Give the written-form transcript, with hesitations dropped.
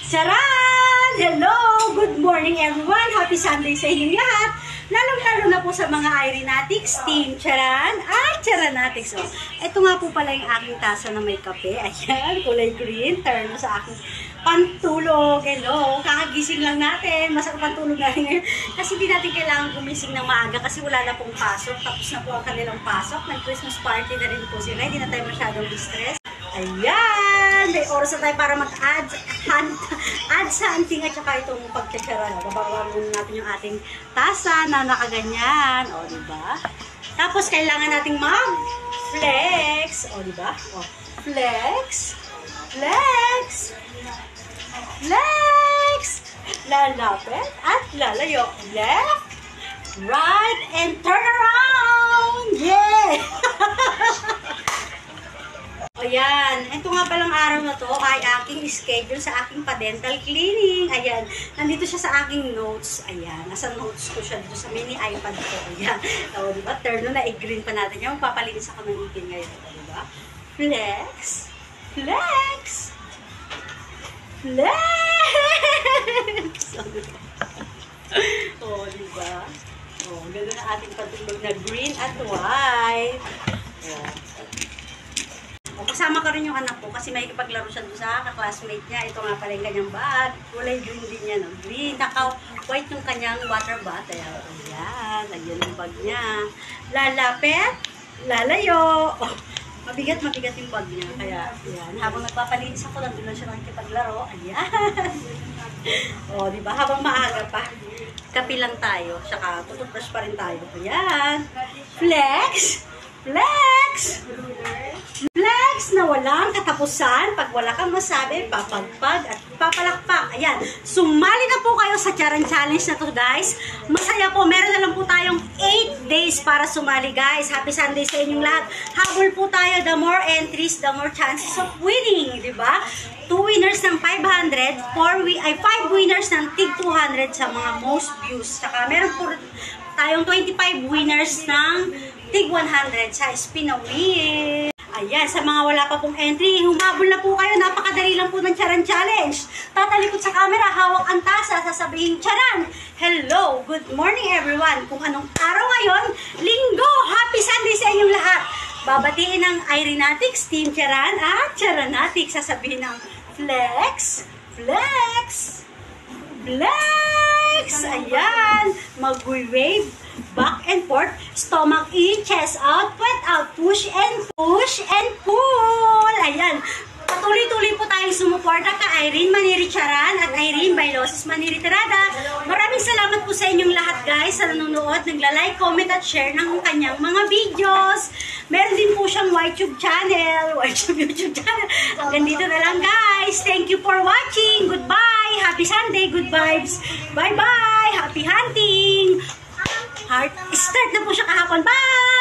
Charan! Hello! Good morning everyone! Happy Sunday sa inyong lahat! Lalong-lalo na po sa mga Irenatics, Team Charan at Charanatics. Oh, ito nga po pala yung aking tasa na may kape. Ayan, kulay green. Turn sa aking pantulog. Hello! Kakagising lang natin. Masarap pantulog natin ngayon. Kasi hindi natin kailangan gumising ng maaga kasi wala na pong pasok. Tapos na po ang kanilang pasok. May Christmas party na rin po sila. Hindi na tayo masyadong distress. Ayan! May oras na tayo para mag-add sa hunting at saka itong pagtsatsaran. Babawalan muna natin yung ating tasa na nakaganyan. O, diba? Tapos, kailangan nating mag-flex. O, diba? O, flex. Flex. Flex. Lalapit at lalayo. Left, right, and turn around. Yeah! Ayan, ito nga palang araw na to ay aking schedule sa aking pa-dental cleaning. Ayan, nandito siya sa aking notes. Ayan, nasa notes ko siya dito sa mini iPad ko. Ayan, o diba, turn na i-green pa natin yan. Magpapalinis ako ng ipin ngayon. O diba, flex, flex, flex. O diba, o gano'n na ating patulog na green at white. O, kasama ka rin yung anak ko kasi may ipaglaro siya doon sa ka-classmate niya. Ito nga pala yung kanyang bag. Kulay green din niya, no? Green. Naka-white yung kanyang water bottle. Ayan. Lagyan yung bag niya. Lalapit. Lalayo. Oh, mabigat yung bag niya. Kaya, ayan. Habang nagpapalinis ako, nandun lang siya nakikipaglaro. Ayan. O, diba? Habang maaga pa. Kapi lang tayo. Saka, tututbrush pa rin tayo. Ayan. Flex. Flex. Flex na walang katapusan. Pag wala kang masabi, papagpag at papalakpak. Ayan. Sumali na po kayo sa Charan Challenge na to, guys. Masaya po. Meron na lang po tayong 8 days para sumali, guys. Happy Sunday sa inyong lahat. Habol po tayo. The more entries, the more chances of winning. Diba? 2 winners ng 500. 5 winners ng tig 200 sa mga most views. Saka meron po tayong 25 winners ng tig 100 sa spin a wheel. Ayan, sa mga wala pa pong entry, humabol na po kayo. Napakadali lang po ng Charan Challenge. Tatalikod sa camera, hawak ang tasa, sasabihin, Charan! Hello! Good morning everyone! Kung anong araw ngayon, linggo! Happy Sunday sa inyong lahat! Babatiin ng Irenatics, Team Charan at Charanatics. Sasabihin ng flex, flex, flex! Ayan! Mag-wave back and forth, stomach in, chest out, puwet out, push and pull. Ayan. Patuloy-tuloy po tayong sumuporta ka Irene Maniri Charan at Irene Bailosis Maniri Tirada. Maraming salamat po sa inyong lahat, guys, sa nanonood, nagla-like, comment at share ng kanyang mga videos. Meron din po siyang YouTube channel. YouTube channel. Hanggang dito na lang, guys. Thank you for watching. Goodbye. Happy Sunday. Good vibes. Bye-bye. Happy hunting. Heart. Start na po siya kahapon. Bye!